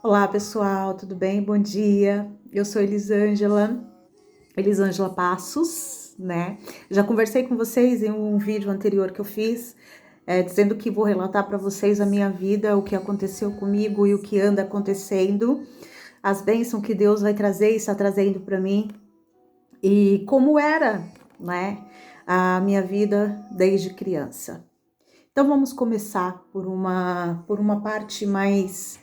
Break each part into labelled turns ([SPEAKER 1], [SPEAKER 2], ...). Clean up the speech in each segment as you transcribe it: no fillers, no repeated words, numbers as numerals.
[SPEAKER 1] Olá pessoal, tudo bem? Bom dia. Eu sou Elisângela Passos, né? Já conversei com vocês em um vídeo anterior que eu fiz, dizendo que vou relatar para vocês a minha vida, o que aconteceu comigo e o que anda acontecendo, as bênçãos que Deus vai trazer e está trazendo para mim e como era, né, a minha vida desde criança. Então vamos começar por uma parte mais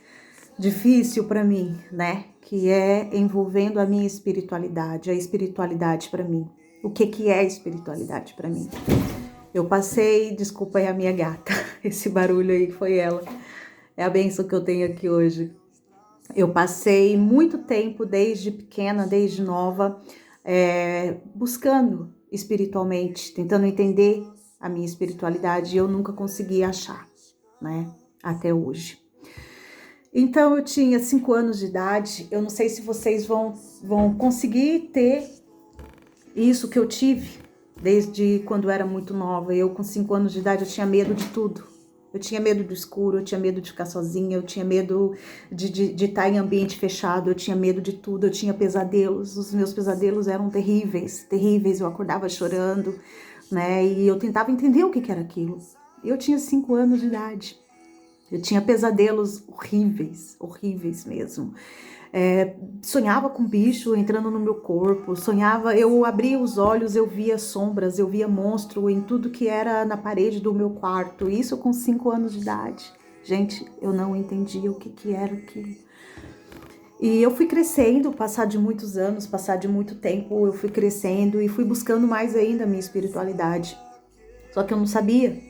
[SPEAKER 1] difícil para mim, né? Que é envolvendo a minha espiritualidade, a espiritualidade para mim. O que é espiritualidade para mim? Eu passei, desculpa aí a minha gata, esse barulho aí foi ela. É a bênção que eu tenho aqui hoje. Eu passei muito tempo, desde pequena, desde nova, buscando espiritualmente, tentando entender a minha espiritualidade e eu nunca consegui achar, né? Até hoje. Então eu tinha 5 anos de idade, eu não sei se vocês vão conseguir ter isso que eu tive desde quando eu era muito nova. Eu com 5 anos de idade eu tinha medo de tudo. Eu tinha medo do escuro, eu tinha medo de ficar sozinha, eu tinha medo de estar em ambiente fechado, eu tinha medo de tudo, eu tinha pesadelos, os meus pesadelos eram terríveis, terríveis, eu acordava chorando, né? E eu tentava entender o que era aquilo. Eu tinha 5 anos de idade. Eu tinha pesadelos horríveis, horríveis mesmo. Sonhava com bicho entrando no meu corpo, eu abria os olhos, eu via sombras, eu via monstro em tudo que era na parede do meu quarto, isso com 5 anos de idade. Gente, eu não entendia o que era aquilo. E eu fui crescendo, passar de muitos anos, passar de muito tempo, eu fui crescendo e fui buscando mais ainda a minha espiritualidade. Só que eu não sabia.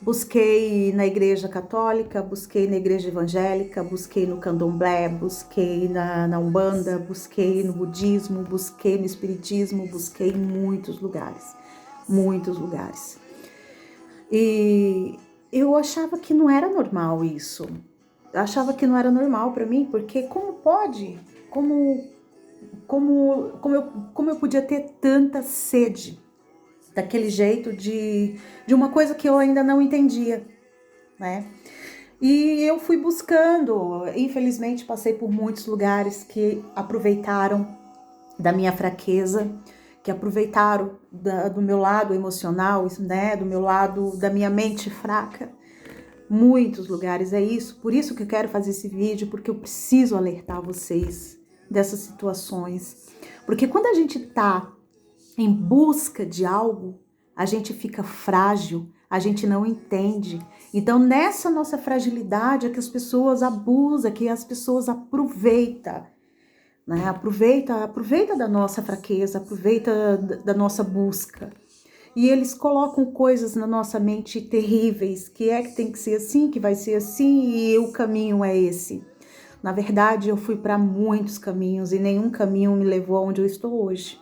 [SPEAKER 1] Busquei na igreja católica, busquei na igreja evangélica, busquei no candomblé, busquei na Umbanda, busquei no budismo, busquei no espiritismo, busquei em muitos lugares, muitos lugares. E eu achava que não era normal isso. Eu achava que não era normal para mim, porque como pode? Como eu podia ter tanta sede daquele jeito de uma coisa que eu ainda não entendia, né? E eu fui buscando, infelizmente passei por muitos lugares que aproveitaram da minha fraqueza, que aproveitaram do meu lado emocional, né? Do meu lado, da minha mente fraca. Muitos lugares, é isso. Por isso que eu quero fazer esse vídeo, porque eu preciso alertar vocês dessas situações. Porque quando a gente tá em busca de algo, a gente fica frágil, a gente não entende. Então, nessa nossa fragilidade é que as pessoas abusam, que as pessoas aproveitam, né? Aproveita da nossa fraqueza, aproveita da nossa busca. E eles colocam coisas na nossa mente terríveis, que tem que ser assim, que vai ser assim, e o caminho é esse. Na verdade, eu fui para muitos caminhos e nenhum caminho me levou aonde eu estou hoje,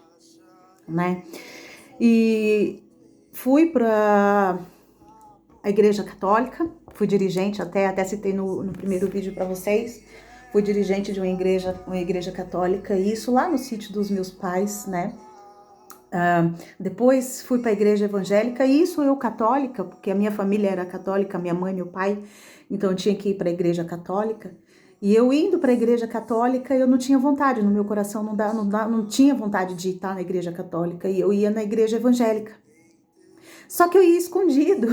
[SPEAKER 1] né? E fui para a igreja católica, fui dirigente, até citei no primeiro vídeo para vocês, fui dirigente de uma igreja católica, e isso lá no sítio dos meus pais, né? Depois fui para a igreja evangélica, e isso eu católica, porque a minha família era católica, minha mãe, meu pai, então eu tinha que ir para a igreja católica. E eu indo para a igreja católica, eu não tinha vontade, no meu coração não tinha vontade de estar na igreja católica, e eu ia na igreja evangélica. Só que eu ia escondido,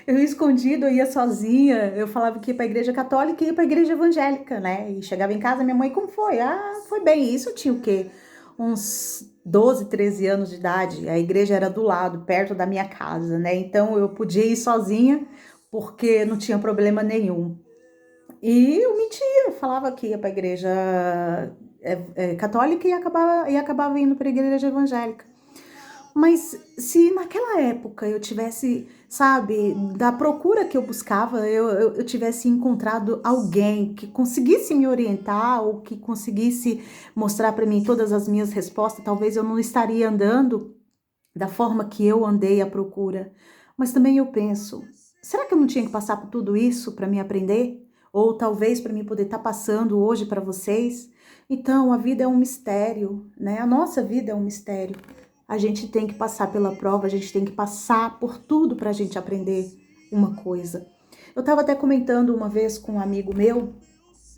[SPEAKER 1] eu ia sozinha, eu falava que ia para a igreja católica e ia para a igreja evangélica, né? E chegava em casa, minha mãe, como foi? Ah, foi bem, isso eu tinha o quê? Uns 12, 13 anos de idade, a igreja era do lado, perto da minha casa, né? Então eu podia ir sozinha, porque não tinha problema nenhum. E eu mentia, eu falava que ia para a igreja católica e acabava indo para a igreja evangélica. Mas se naquela época eu tivesse, sabe, da procura que eu buscava, eu tivesse encontrado alguém que conseguisse me orientar ou que conseguisse mostrar para mim todas as minhas respostas, talvez eu não estaria andando da forma que eu andei à procura. Mas também eu penso, será que eu não tinha que passar por tudo isso para me aprender? Ou talvez para mim poder estar passando hoje para vocês? Então, a vida é um mistério, né? A nossa vida é um mistério. A gente tem que passar pela prova, a gente tem que passar por tudo para a gente aprender uma coisa. Eu estava até comentando uma vez com um amigo meu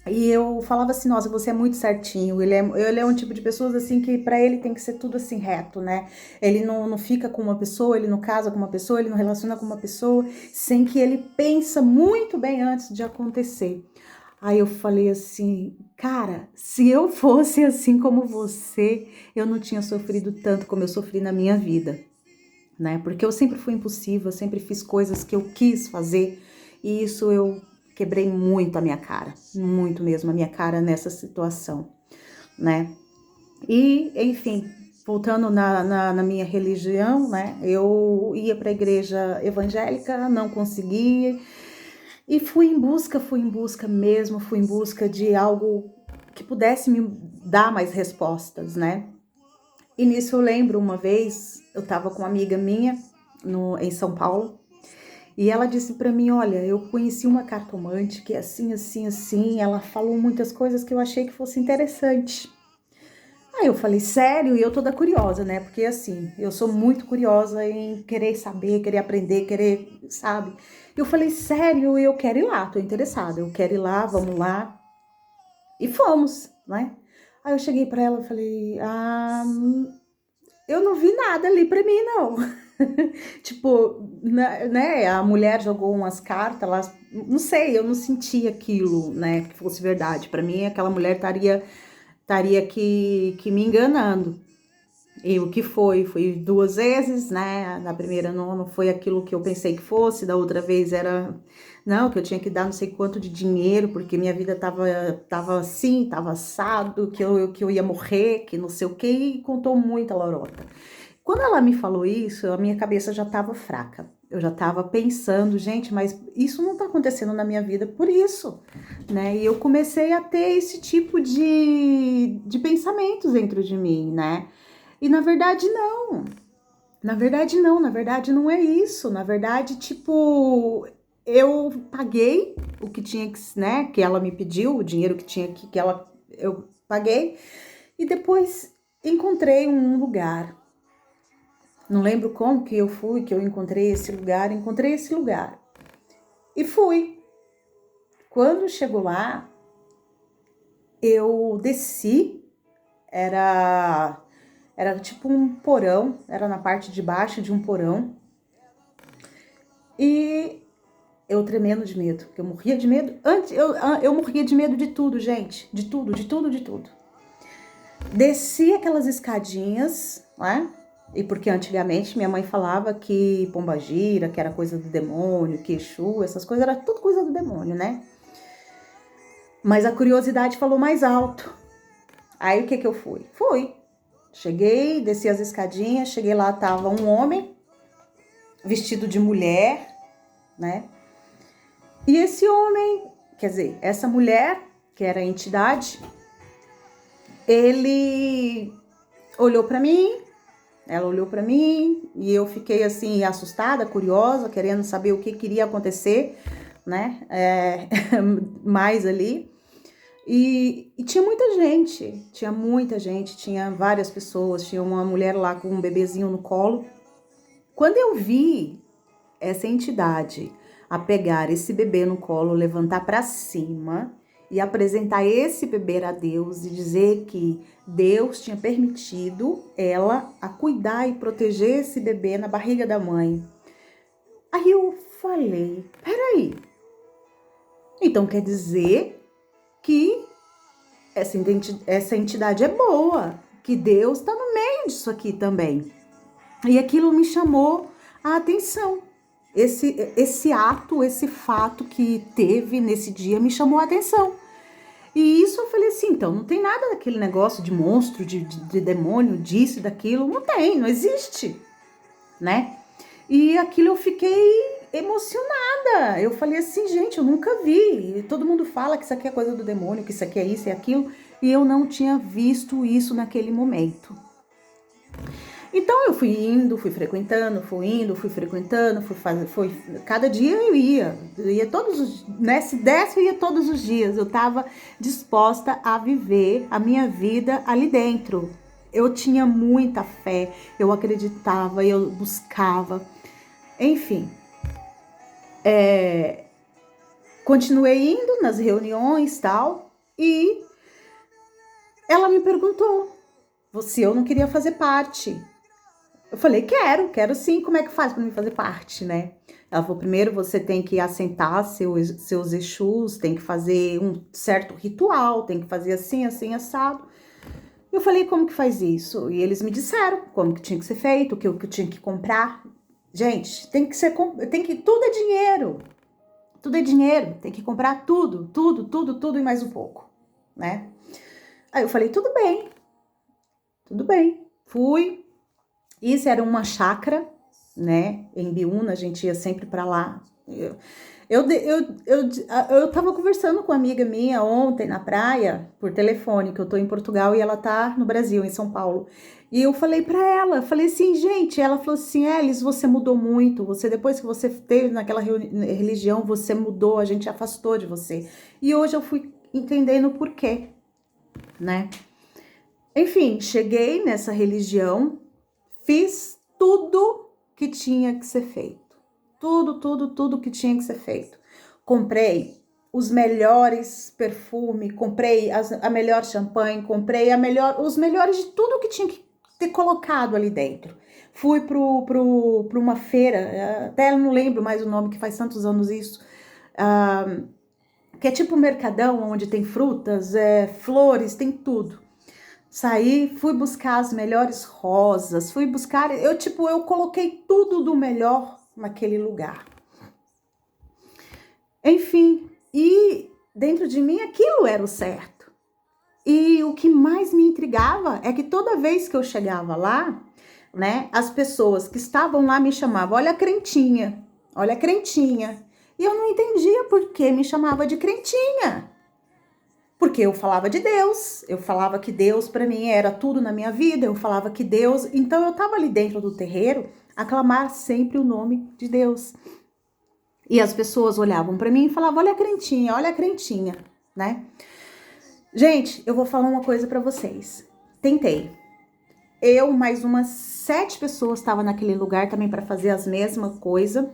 [SPEAKER 1] E eu falava assim, nossa, você é muito certinho. Ele é um tipo de pessoas assim que para ele tem que ser tudo assim reto, né? Ele não fica com uma pessoa, ele não casa com uma pessoa, ele não relaciona com uma pessoa sem que ele pensa muito bem antes de acontecer. Aí eu falei assim, cara, se eu fosse assim como você, eu não tinha sofrido tanto como eu sofri na minha vida, né? Porque eu sempre fui impulsiva, sempre fiz coisas que eu quis fazer e isso eu quebrei muito a minha cara, muito mesmo a minha cara nessa situação, né? E, enfim, voltando na minha religião, né? Eu ia para a igreja evangélica, não conseguia e fui em busca mesmo, fui em busca de algo que pudesse me dar mais respostas, né? E nisso eu lembro uma vez, eu estava com uma amiga minha em São Paulo, e ela disse para mim, olha, eu conheci uma cartomante que é assim, assim, assim, ela falou muitas coisas que eu achei que fosse interessante. Aí eu falei, sério? E eu toda curiosa, né? Porque assim, eu sou muito curiosa em querer saber, querer aprender, querer, sabe? Eu falei, sério, eu quero ir lá, tô interessada, eu quero ir lá, vamos lá. E fomos, né? Aí eu cheguei para ela e falei, eu não vi nada ali para mim, não. Tipo, né, a mulher jogou umas cartas lá, não sei, eu não senti aquilo, né, que fosse verdade. Para mim, aquela mulher estaria que me enganando. E o que foi 2 vezes, né? Na primeira não foi aquilo que eu pensei que fosse, da outra vez era, não, que eu tinha que dar não sei quanto de dinheiro, porque minha vida tava assim, tava assado, que eu ia morrer, que não sei o que, e contou muita lorota. Quando ela me falou isso, a minha cabeça já estava fraca. Eu já estava pensando, gente, mas isso não está acontecendo na minha vida por isso, né? E eu comecei a ter esse tipo de pensamentos dentro de mim, né? E na verdade não. Na verdade não é isso. Na verdade, tipo, eu paguei o que tinha que, né, que ela me pediu, o dinheiro que tinha que eu paguei e depois encontrei um lugar. Não lembro como que eu fui, que eu encontrei esse lugar. E fui. Quando chegou lá, eu desci, era tipo um porão, era na parte de baixo de um porão. E eu tremendo de medo, porque eu morria de medo. Antes eu morria de medo de tudo, gente, de tudo, de tudo, de tudo. Desci aquelas escadinhas, né? E porque antigamente minha mãe falava que pombagira, que era coisa do demônio, que Exu, essas coisas, era tudo coisa do demônio, né? Mas a curiosidade falou mais alto. Aí o que que eu fui? Fui. Cheguei, desci as escadinhas, cheguei lá, tava um homem vestido de mulher, né? E esse homem, quer dizer, essa mulher, que era a entidade, ele olhou para mim, ela olhou para mim e eu fiquei assim assustada, curiosa, querendo saber o que queria acontecer, né? Mais ali. E tinha muita gente, tinha várias pessoas, tinha uma mulher lá com um bebezinho no colo. Quando eu vi essa entidade a pegar esse bebê no colo, levantar para cima e apresentar esse bebê a Deus e dizer que Deus tinha permitido ela a cuidar e proteger esse bebê na barriga da mãe. Aí eu falei, peraí, então quer dizer que essa entidade é boa, que Deus está no meio disso aqui também. E aquilo me chamou a atenção. Esse ato, esse fato que teve nesse dia me chamou a atenção. E isso eu falei assim, então não tem nada daquele negócio de monstro, de demônio, disso e daquilo, não tem, não existe, né? E aquilo eu fiquei emocionada. Eu falei assim, gente, eu nunca vi. Todo mundo fala que isso aqui é coisa do demônio, que isso aqui é isso e aquilo, e eu não tinha visto isso naquele momento. Então eu fui indo, fui frequentando, cada dia eu ia todos os, né, se desse eu ia todos os dias, eu estava disposta a viver a minha vida ali dentro. Eu tinha muita fé, eu acreditava, eu buscava, enfim. Continuei indo nas reuniões, tal, E ela me perguntou se eu não queria fazer parte. Eu falei, quero sim, como é que faz para me fazer parte, né? Ela falou, primeiro você tem que assentar seus Exus, tem que fazer um certo ritual, tem que fazer assim, assim, assado. Eu falei, como que faz isso? E eles me disseram como que tinha que ser feito, o que eu tinha que comprar. Gente, tudo é dinheiro. Tudo é dinheiro, tem que comprar tudo, tudo, tudo, tudo e mais um pouco, né? Aí eu falei, tudo bem. Fui. Isso era uma chácara, né? Em Biúna, a gente ia sempre para lá. Eu tava conversando com uma amiga minha ontem na praia, por telefone, que eu tô em Portugal e ela tá no Brasil, em São Paulo. E eu falei para ela, falei assim, gente, ela falou assim, Elis, você mudou muito, depois que você teve naquela religião, você mudou, a gente afastou de você. E hoje eu fui entendendo o porquê, né? Enfim, cheguei nessa religião, fiz tudo que tinha que ser feito. Tudo que tinha que ser feito. Comprei os melhores perfumes, comprei a melhor champanhe, comprei os melhores de tudo que tinha que ter colocado ali dentro. Fui para uma feira, até não lembro mais o nome, que faz tantos anos isso, que é tipo um mercadão, onde tem frutas, flores, tem tudo. Saí, fui buscar as melhores rosas, eu coloquei tudo do melhor naquele lugar. Enfim, e dentro de mim aquilo era o certo. E o que mais me intrigava é que toda vez que eu chegava lá, né, as pessoas que estavam lá me chamavam, olha a crentinha, olha a crentinha. E eu não entendia por que me chamava de crentinha. Porque eu falava de Deus, eu falava que Deus para mim era tudo na minha vida, eu falava que Deus... Então eu estava ali dentro do terreiro a clamar sempre o nome de Deus. E as pessoas olhavam para mim e falavam, olha a crentinha, né? Gente, eu vou falar uma coisa para vocês. Tentei. Eu, mais umas 7 pessoas estavam naquele lugar também para fazer as mesmas coisas.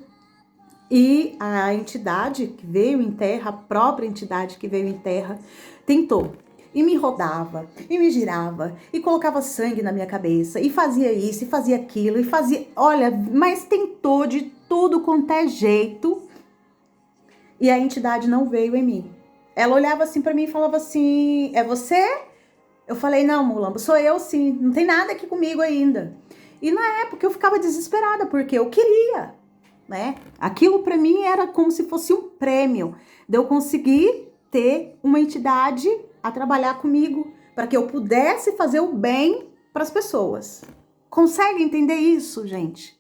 [SPEAKER 1] E a entidade que veio em terra, a própria entidade que veio em terra, tentou. E me rodava, e me girava, e colocava sangue na minha cabeça, e fazia isso, e fazia aquilo, e fazia... Olha, mas tentou de tudo quanto é jeito, e a entidade não veio em mim. Ela olhava assim pra mim e falava assim, é você? Eu falei, não, Mulambo, sou eu sim, não tem nada aqui comigo ainda. E na época eu ficava desesperada, porque eu queria, né? Aquilo para mim era como se fosse um prêmio de eu conseguir ter uma entidade a trabalhar comigo para que eu pudesse fazer o bem para as pessoas. Consegue entender isso, gente?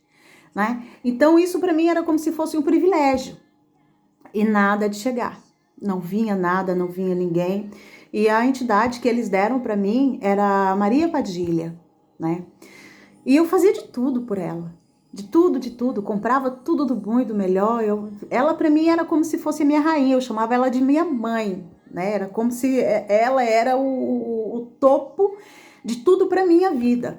[SPEAKER 1] Né? Então isso para mim era como se fosse um privilégio e nada de chegar. Não vinha nada, não vinha ninguém. E a entidade que eles deram para mim era a Maria Padilha, né? E eu fazia de tudo por ela. De tudo, comprava tudo do bom e do melhor. Ela para mim era como se fosse minha rainha, eu chamava ela de minha mãe, né? Era como se ela era o topo de tudo para minha vida.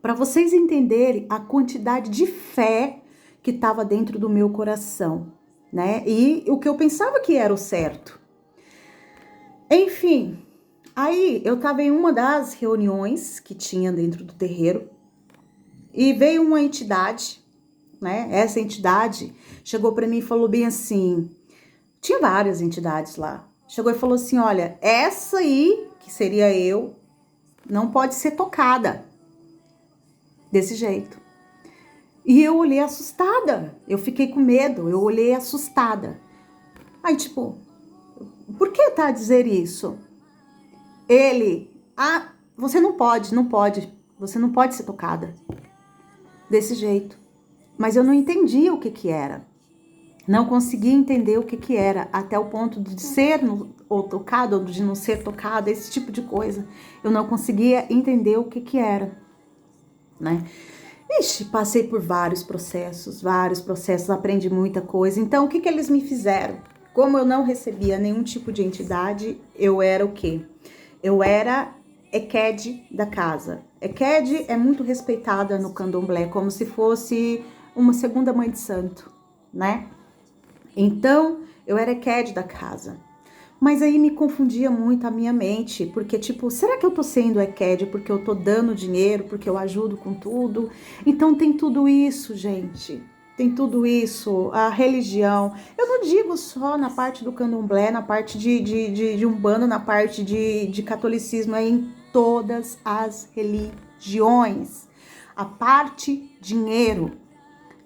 [SPEAKER 1] Para vocês entenderem a quantidade de fé que estava dentro do meu coração, né? E o que eu pensava que era o certo. Enfim, aí eu estava em uma das reuniões que tinha dentro do terreiro e veio uma entidade, né? Essa entidade chegou para mim e falou bem assim, tinha várias entidades lá. Chegou e falou assim, olha, essa aí, que seria eu, não pode ser tocada desse jeito. E eu olhei assustada, eu fiquei com medo, eu olhei assustada. Aí tipo, por que tá a dizer isso? Ele, você não pode, você não pode ser tocada desse jeito. Mas eu não entendia o que era. Não conseguia entender o que era, até o ponto de ser ou tocado, ou de não ser tocada, esse tipo de coisa. Eu não conseguia entender o que era, né? Ixi, passei por vários processos, aprendi muita coisa. Então, o que eles me fizeram? Como eu não recebia nenhum tipo de entidade, eu era o quê? Eu era Ekede da casa. Ekede é muito respeitada no candomblé, como se fosse uma segunda mãe de santo, né? Então, eu era Ekede da casa. Mas aí me confundia muito a minha mente, porque tipo, será que eu tô sendo EQED porque eu tô dando dinheiro, porque eu ajudo com tudo? Então tem tudo isso, gente. Tem tudo isso, a religião. Eu não digo só na parte do candomblé, na parte de umbanda, na parte de catolicismo, é em todas as religiões. A parte dinheiro.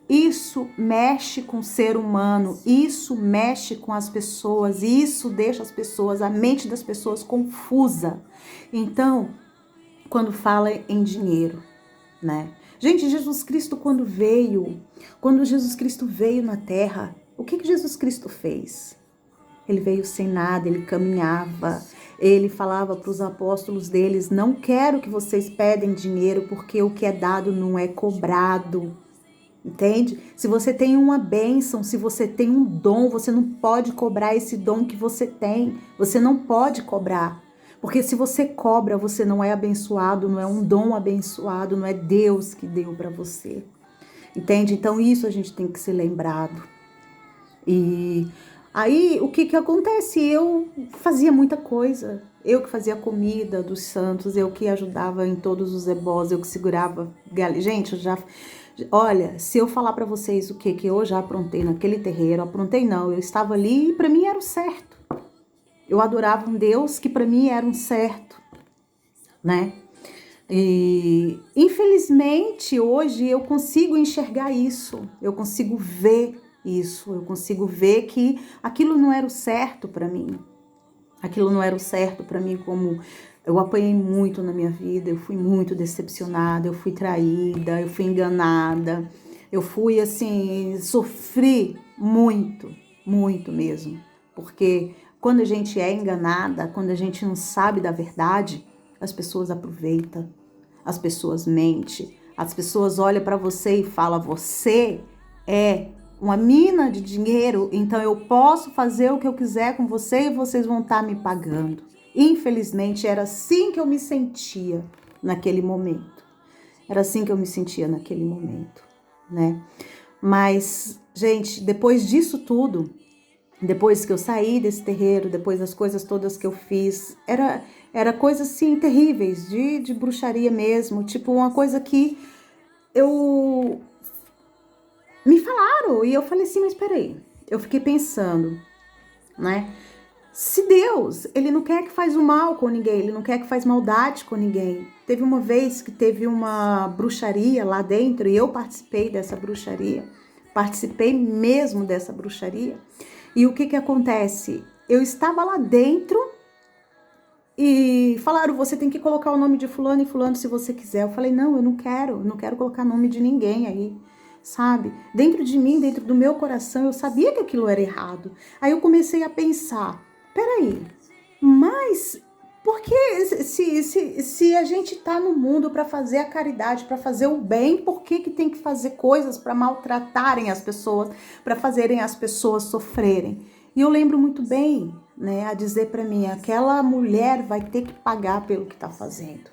[SPEAKER 1] Isso mexe com o ser humano, isso mexe com as pessoas, isso deixa as pessoas, a mente das pessoas confusa. Então, quando fala em dinheiro, né? Gente, quando Jesus Cristo veio na Terra, o que Jesus Cristo fez? Ele veio sem nada, ele caminhava, ele falava para os apóstolos deles: não quero que vocês pedem dinheiro, porque o que é dado não é cobrado. Entende? Se você tem uma bênção, se você tem um dom, você não pode cobrar esse dom que você tem. Você não pode cobrar. Porque se você cobra, você não é abençoado, não é um dom abençoado, não é Deus que deu para você. Entende? Então isso a gente tem que ser lembrado. E aí o que acontece? Eu fazia muita coisa. Eu que fazia comida dos santos, eu que ajudava em todos os ebós, eu que segurava. Gente, eu já. Olha, se eu falar para vocês o que eu já aprontei naquele terreiro, aprontei não, eu estava ali e para mim era o certo. Eu adorava um Deus que para mim era um certo, né? E infelizmente hoje eu consigo enxergar isso, eu consigo ver isso, eu consigo ver que aquilo não era o certo para mim. Aquilo não era o certo para mim, como eu apanhei muito na minha vida, eu fui muito decepcionada, eu fui traída, eu fui enganada, eu fui assim, sofri muito, muito mesmo. Porque quando a gente é enganada, quando a gente não sabe da verdade, as pessoas aproveitam, as pessoas mentem, as pessoas olham para você e falam: você é uma mina de dinheiro, então eu posso fazer o que eu quiser com você e vocês vão estar me pagando. Infelizmente, era assim que eu me sentia naquele momento. Era assim que eu me sentia naquele momento, né? Mas, gente, depois disso tudo, depois que eu saí desse terreiro, depois das coisas todas que eu fiz, era coisas assim terríveis, de bruxaria mesmo, tipo uma coisa que eu me falaram, e eu falei assim, mas peraí, eu fiquei pensando, né? Se Deus, ele não quer que faz o mal com ninguém, ele não quer que faz maldade com ninguém. Teve uma vez que teve uma bruxaria lá dentro, e eu participei dessa bruxaria, participei mesmo dessa bruxaria, e o que acontece? Eu estava lá dentro, e falaram, você tem que colocar o nome de fulano e fulano se você quiser. Eu falei, não, eu não quero colocar nome de ninguém aí, sabe? Dentro de mim, dentro do meu coração, eu sabia que aquilo era errado. Aí eu comecei a pensar, peraí, mas por que se a gente tá no mundo para fazer a caridade, para fazer o bem, por que tem que fazer coisas para maltratarem as pessoas, para fazerem as pessoas sofrerem? E eu lembro muito bem, né, a dizer para mim, aquela mulher vai ter que pagar pelo que tá fazendo,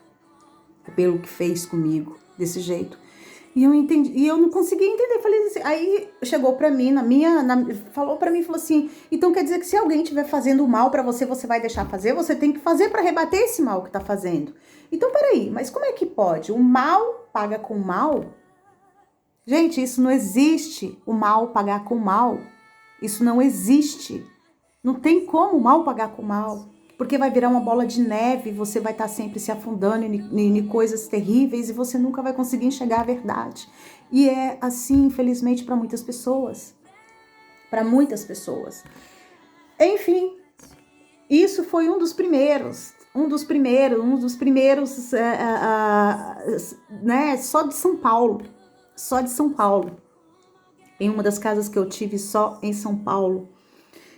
[SPEAKER 1] pelo que fez comigo, desse jeito. E eu entendi, e eu não conseguia entender. Falei assim, aí chegou para mim, falou para mim, falou assim: então quer dizer que se alguém estiver fazendo mal para você, você vai deixar fazer? Você tem que fazer para rebater esse mal que tá fazendo. Então peraí, mas como é que pode? O mal paga com mal? Gente, isso não existe. O mal pagar com mal. Isso não existe. Não tem como o mal pagar com mal. Porque vai virar uma bola de neve, você vai estar sempre se afundando em coisas terríveis e você nunca vai conseguir enxergar a verdade. E é assim, infelizmente, para muitas pessoas. Para muitas pessoas. Enfim, isso foi um dos primeiros, né, só de São Paulo. Só de São Paulo. Em uma das casas que eu tive só em São Paulo.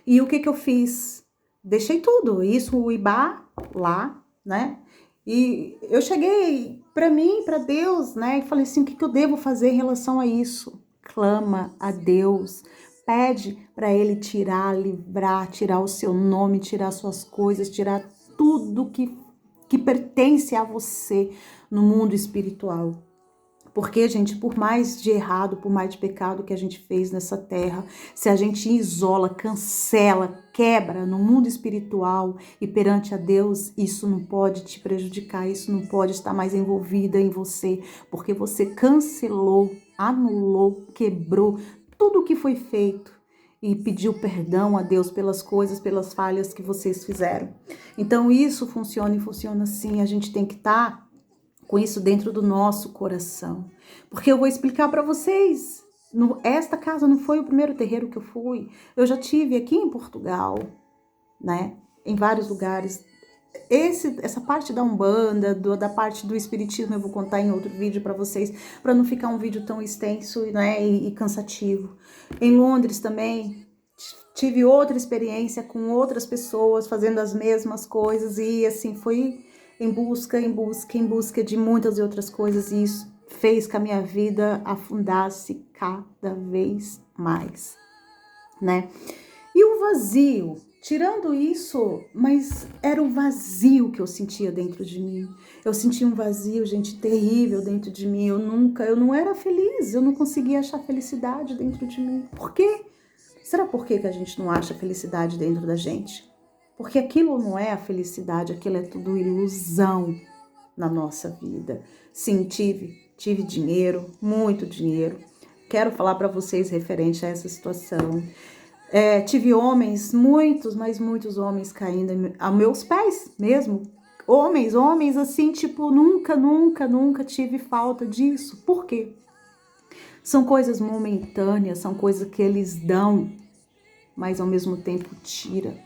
[SPEAKER 1] E o que eu fiz? Deixei tudo, isso, o Ibá lá, né? E eu cheguei para mim, para Deus, né? E falei assim, o que eu devo fazer em relação a isso? Clama a Deus, pede para Ele tirar, livrar, tirar o seu nome, tirar suas coisas, tirar tudo que pertence a você no mundo espiritual. Porque, gente, por mais de errado, por mais de pecado que a gente fez nessa terra, se a gente isola, cancela, quebra no mundo espiritual e perante a Deus, isso não pode te prejudicar, isso não pode estar mais envolvida em você, porque você cancelou, anulou, quebrou tudo o que foi feito e pediu perdão a Deus pelas coisas, pelas falhas que vocês fizeram. Então, isso funciona e funciona assim, a gente tem que estar com isso dentro do nosso coração. Porque eu vou explicar para vocês. Esta casa não foi o primeiro terreiro que eu fui. Eu já tive aqui em Portugal, né? Em vários lugares. Essa parte da Umbanda, da parte do Espiritismo, eu vou contar em outro vídeo para vocês, para não ficar um vídeo tão extenso, né, e cansativo. Em Londres também, tive outra experiência com outras pessoas fazendo as mesmas coisas e assim, foi em busca de muitas outras coisas e isso fez que a minha vida afundasse cada vez mais, né? E o vazio, tirando isso, mas era o vazio que eu sentia dentro de mim. Eu sentia um vazio, gente, terrível dentro de mim. Eu não era feliz, eu não conseguia achar felicidade dentro de mim. Por quê? Será por que a gente não acha felicidade dentro da gente? Porque aquilo não é a felicidade, aquilo é tudo ilusão na nossa vida. Sim, tive dinheiro, muito dinheiro. Quero falar para vocês referente a essa situação. Tive homens, mas muitos homens caindo a meus pés mesmo. Homens assim, tipo, nunca tive falta disso. Por quê? São coisas momentâneas, são coisas que eles dão, mas ao mesmo tempo tira.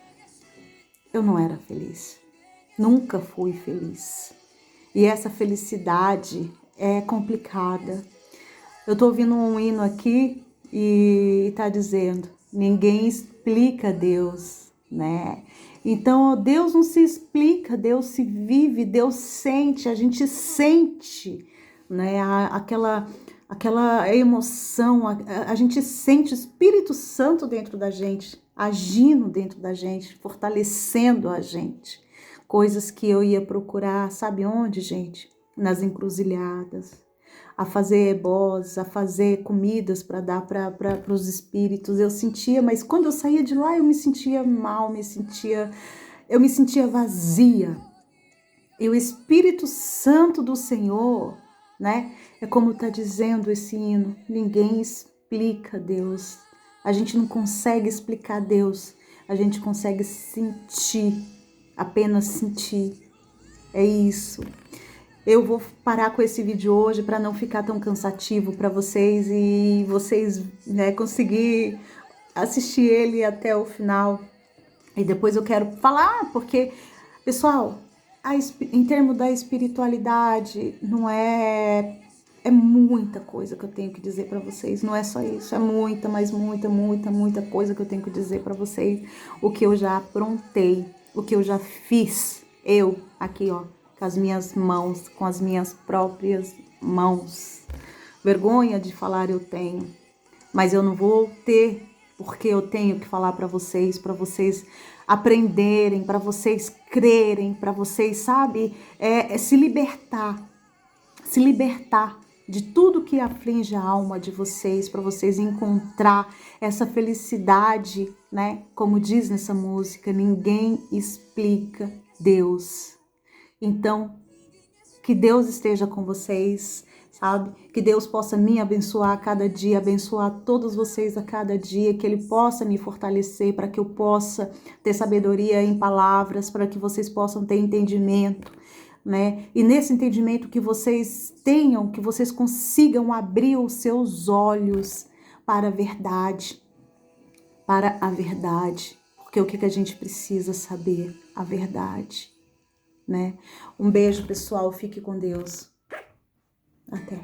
[SPEAKER 1] Eu não era feliz. Nunca fui feliz. E essa felicidade é complicada. Eu tô ouvindo um hino aqui e tá dizendo: ninguém explica Deus, né? Então, Deus não se explica, Deus se vive, Deus sente, a gente sente, né? Aquela emoção, a gente sente o Espírito Santo dentro da gente, agindo dentro da gente, fortalecendo a gente. Coisas que eu ia procurar, sabe onde, gente? Nas encruzilhadas, a fazer ebós, a fazer comidas para dar para os espíritos. Eu sentia, mas quando eu saía de lá eu me sentia mal, eu me sentia vazia. E o Espírito Santo do Senhor, né? É como está dizendo esse hino, ninguém explica Deus. A gente não consegue explicar Deus, a gente consegue sentir, apenas sentir. É isso. Eu vou parar com esse vídeo hoje para não ficar tão cansativo para vocês e vocês, né, conseguir assistir ele até o final. E depois eu quero falar, porque, pessoal, em termos da espiritualidade, não é muita coisa que eu tenho que dizer para vocês. Não é só isso, é muita, mas muita coisa que eu tenho que dizer para vocês. O que eu já aprontei, o que eu já fiz, eu aqui, ó, com as minhas mãos, com as minhas próprias mãos. Vergonha de falar eu tenho, mas eu não vou ter, porque eu tenho que falar para vocês aprenderem, para vocês crerem, para vocês, sabe, se libertar de tudo que aflige a alma de vocês, para vocês encontrar essa felicidade, né? Como diz nessa música, ninguém explica Deus. Então, que Deus esteja com vocês, sabe? Que Deus possa me abençoar a cada dia, abençoar todos vocês a cada dia, que Ele possa me fortalecer para que eu possa ter sabedoria em palavras, para que vocês possam ter entendimento, né? E nesse entendimento que vocês tenham, que vocês consigam abrir os seus olhos para a verdade, porque o que a gente precisa saber? A verdade, né? Um beijo, pessoal, fique com Deus. Até.